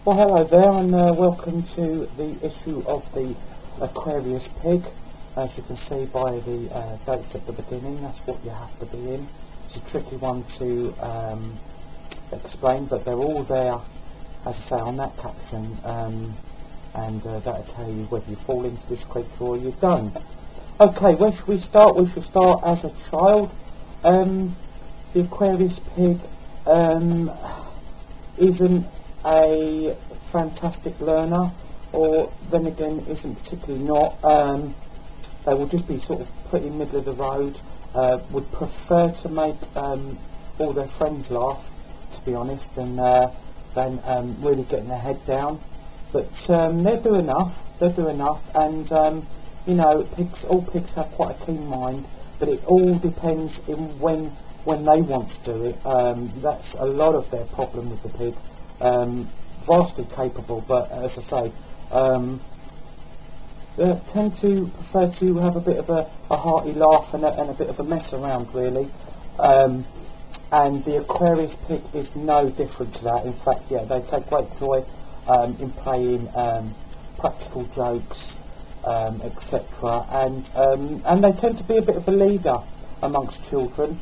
Well, hello there, and welcome to the issue of the Aquarius Pig. As you can see by the dates at the beginning, that's what you have to be in. It's a tricky one to explain, but they're all there, as I say, on that caption, and that'll tell you whether you fall into this creature or you don't. Okay, where should we start? We should start as a child. The Aquarius Pig isn't a fantastic learner, or then again isn't particularly not. They will just be sort of pretty middle of the road, would prefer to make all their friends laugh, to be honest, than really getting their head down. But they do enough, and you know, all pigs have quite a keen mind, but it all depends in when they want to do it. That's a lot of their problem with the pig. Vastly capable, but as I say, they tend to prefer to have a bit of a hearty laugh and a bit of a mess around, really. And the Aquarius Pig is no different to that. In fact, yeah, they take great joy in playing practical jokes, etc. And they tend to be a bit of a leader amongst children.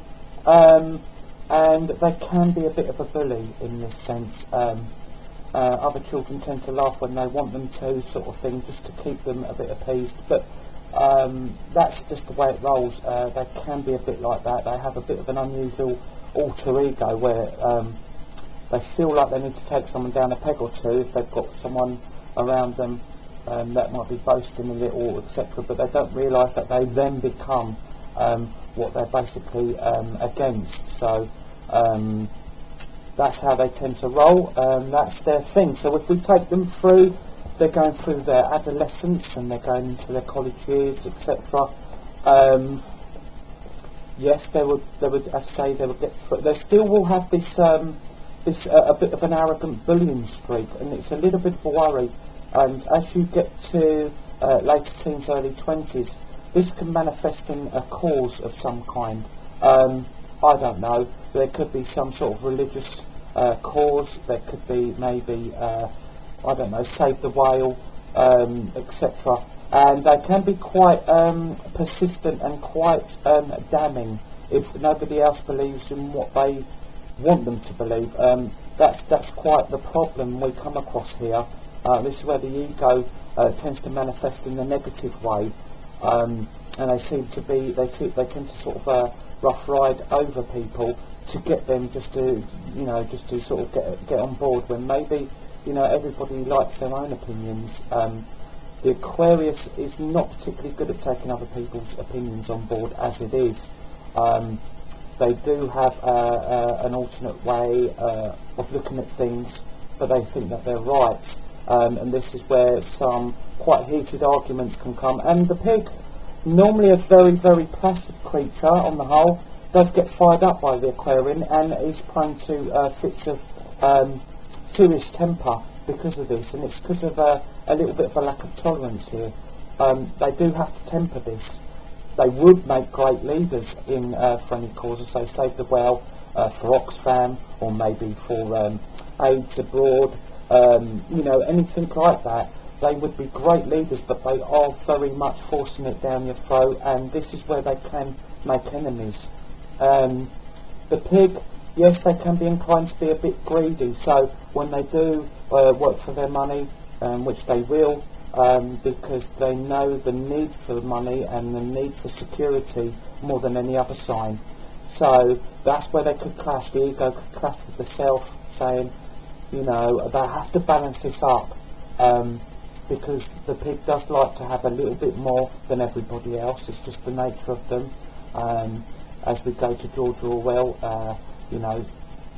And they can be a bit of a bully in this sense. Other children tend to laugh when they want them to, sort of thing, just to keep them a bit appeased. But that's just the way it rolls. They can be a bit like that. They have a bit of an unusual alter ego where they feel like they need to take someone down a peg or two if they've got someone around them that might be boasting a little, etc. But they don't realise that they then become what they're basically against. So that's how they tend to roll. That's their thing. So if we take them through, they're going through their adolescence and they're going into their college years, etc. Yes, they would. I say they would get through. They still will have this a bit of an arrogant bullying streak, and it's a little bit of a worry. And as you get to later teens, early 20s, this can manifest in a cause of some kind. I don't know. There could be some sort of religious cause. There could be maybe, I don't know, save the whale, etc. And they can be quite persistent and quite damning if nobody else believes in what they want them to believe. That's quite the problem we come across here. This is where the ego tends to manifest in a negative way. And they tend to sort of rough ride over people to get them just to sort of get on board, when maybe, you know, everybody likes their own opinions. The Aquarius is not particularly good at taking other people's opinions on board as it is. They do have an alternate way of looking at things, but they think that they're right. And this is where some quite heated arguments can come. And the pig, normally a very, very placid creature on the whole, does get fired up by the Aquarian and is prone to fits of serious temper because of this. And it's because of a little bit of a lack of tolerance here. They do have to temper this. They would make great leaders in for any causes, say Save the Whale, for Oxfam, or maybe for AIDS abroad. You know, anything like that. They would be great leaders, but they are very much forcing it down your throat, and this is where they can make enemies. The pig, yes, they can be inclined to be a bit greedy, so when they do work for their money, which they will, because they know the need for money and the need for security more than any other sign. So that's where they could clash. The ego could clash with the self, saying, you know, they have to balance this up, because the pig does like to have a little bit more than everybody else. It's just the nature of them. As we go to George Orwell, you know,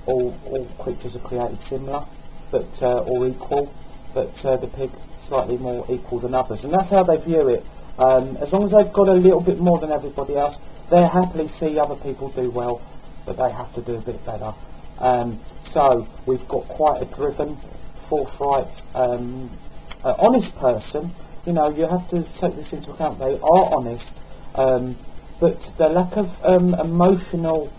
all creatures are created similar, but or equal, but the pig slightly more equal than others, and that's how they view it. As long as they've got a little bit more than everybody else, they happily see other people do well, but they have to do a bit better. So we've got quite a driven, forthright, honest person. You know, you have to take this into account. They are honest, but the lack of emotional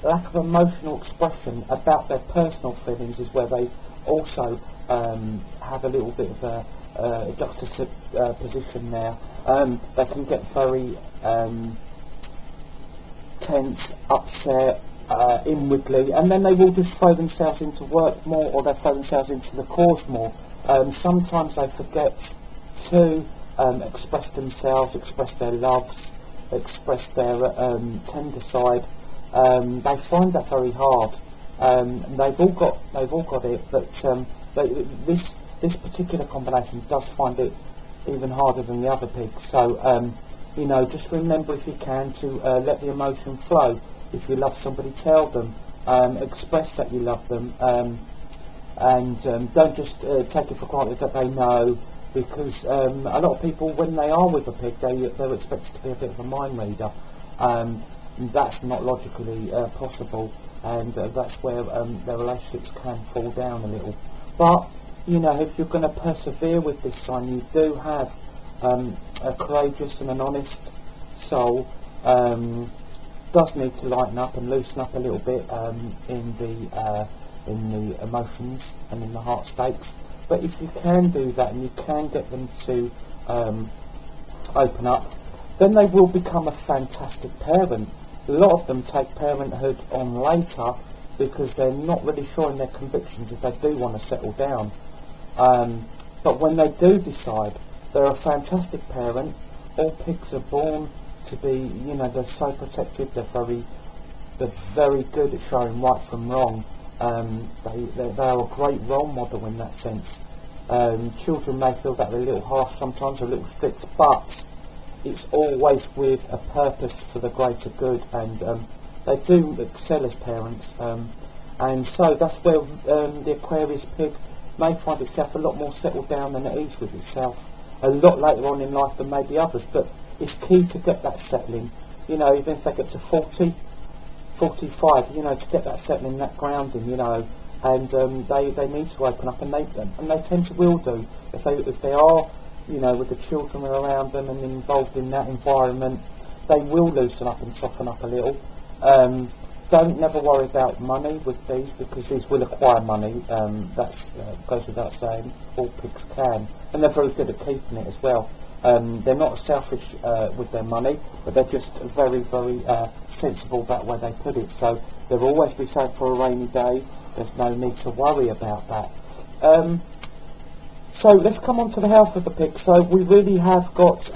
lack of emotional expression about their personal feelings is where they also have a little bit of a juxtaposition there. They can get very tense, upset, inwardly, and then they will just throw themselves into work more, or they throw themselves into the cause more. Sometimes they forget to express themselves, express their loves, express their tender side. They find that very hard. They've all got it, but this particular combination does find it even harder than the other pigs. So you know, just remember, if you can, to let the emotion flow. If you love somebody, tell them, express that you love them, and don't just take it for granted that they know, because a lot of people, when they are with a pig, they're expected to be a bit of a mind reader. That's not logically possible, and that's where their relationships can fall down a little. But you know, if you're going to persevere with this sign, you do have a courageous and an honest soul. Does need to lighten up and loosen up a little bit in the emotions and in the heart stakes. But if you can do that, and you can get them to open up, then they will become a fantastic parent. A lot of them take parenthood on later because they're not really sure in their convictions if they do want to settle down. But when they do decide, they're a fantastic parent. All pigs are born to be, you know, they're so protective. They're very good at showing right from wrong. They are a great role model in that sense. Children may feel that they're a little harsh sometimes, or a little strict, but it's always with a purpose for the greater good, and they do excel as parents. And so that's where the Aquarius pig may find itself a lot more settled down and at ease with itself a lot later on in life than maybe others. But it's key to get that settling, you know, even if they get to 40, 45, you know, to get that settling, that grounding, you know, and they need to open up, and they tend to will do if they are, you know, with the children around them and involved in that environment, they will loosen up and soften up a little. Don't never worry about money with these, because these will acquire money. That's goes without saying. All pigs can, and they're very good at keeping it as well. They're not selfish with their money, but they're just very, very sensible about where they put it. So there'll always be something for a rainy day. There's no need to worry about that. So let's come on to the health of the pig. So we really have got,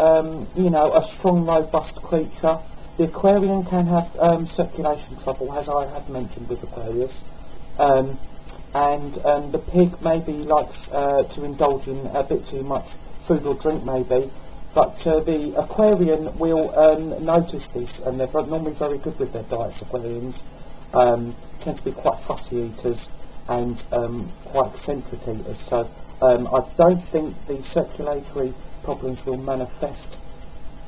you know, a strong, robust creature. The Aquarian can have circulation trouble, as I have mentioned with Aquarius. And the pig maybe likes to indulge in a bit too much food or drink maybe, but the Aquarian will notice this, and they're normally very good with their diets. Aquarians tend to be quite fussy eaters and quite eccentric eaters, so I don't think the circulatory problems will manifest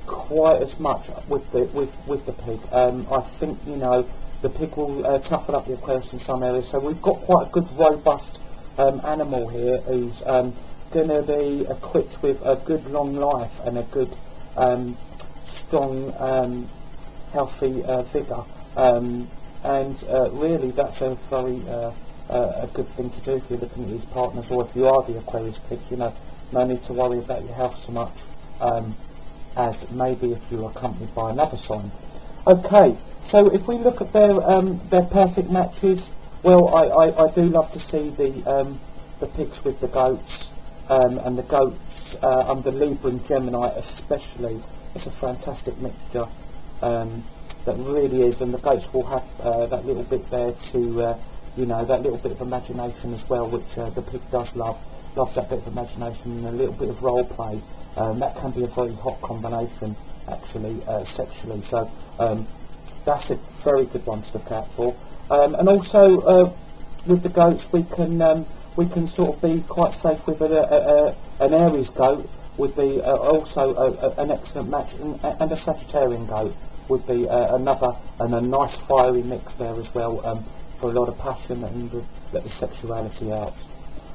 quite as much with the pig. I think, you know, the pig will toughen up the Aquarius in some areas, so we've got quite a good robust animal here who's going to be equipped with a good long life and a good strong healthy vigour, and really that's a very a good thing to do if you're looking at these partners, or if you are the Aquarius pig. You know, no need to worry about your health so much as maybe if you're accompanied by another sign. Okay, so if we look at their perfect matches, well, I do love to see the pigs with the goats, and the goats under Libra and Gemini especially. It's a fantastic mixture, that really is, and the goats will have that little bit there to, you know, that little bit of imagination as well, which the pig does love. Loves that bit of imagination and a little bit of role play. That can be a very hot combination, actually, sexually. So that's a very good one to look out for. And also with the goats, we can sort of be quite safe with an Aries goat would be also an excellent match, and a Sagittarian goat would be another, and a nice fiery mix there as well, for a lot of passion and let the sexuality out.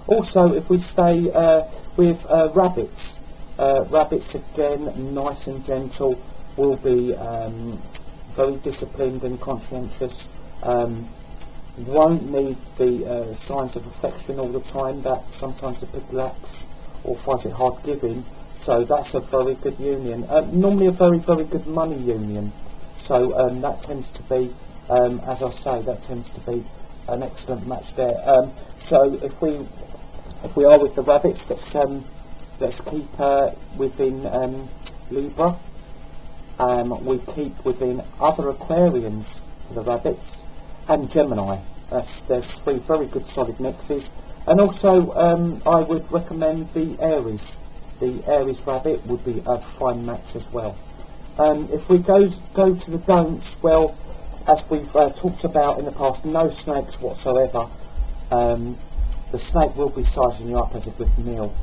Also, if we stay with rabbits, rabbits again, nice and gentle, will be very disciplined and conscientious, won't need the signs of affection all the time that sometimes the pig lacks or finds it hard giving. So that's a very good union. Normally a very, very good money union. So that tends to be, as I say, that tends to be an excellent match there. So if we are with the rabbits, let's keep within Libra. We keep within other Aquarians for the rabbits, and Gemini. There's 3 very good solid mixes. And also I would recommend the Aries. The Aries rabbit would be a fine match as well. If we go to the don'ts, well, as we've talked about in the past, no snakes whatsoever. The snake will be sizing you up as a good meal.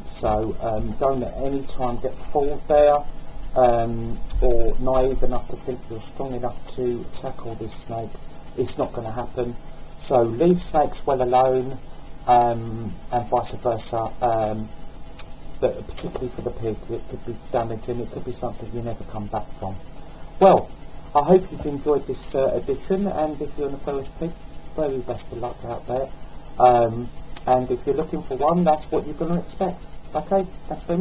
So don't at any time get fooled there, or naive enough to think you're strong enough to tackle this snake. It's not going to happen. So leave snakes well alone, and vice versa. But particularly for the pig, it could be damaging. It could be something you never come back from. Well, I hope you've enjoyed this edition, and if you're an Aquarius pig, very best of luck out there. And if you're looking for one, that's what you're going to expect. Okay, thanks very much.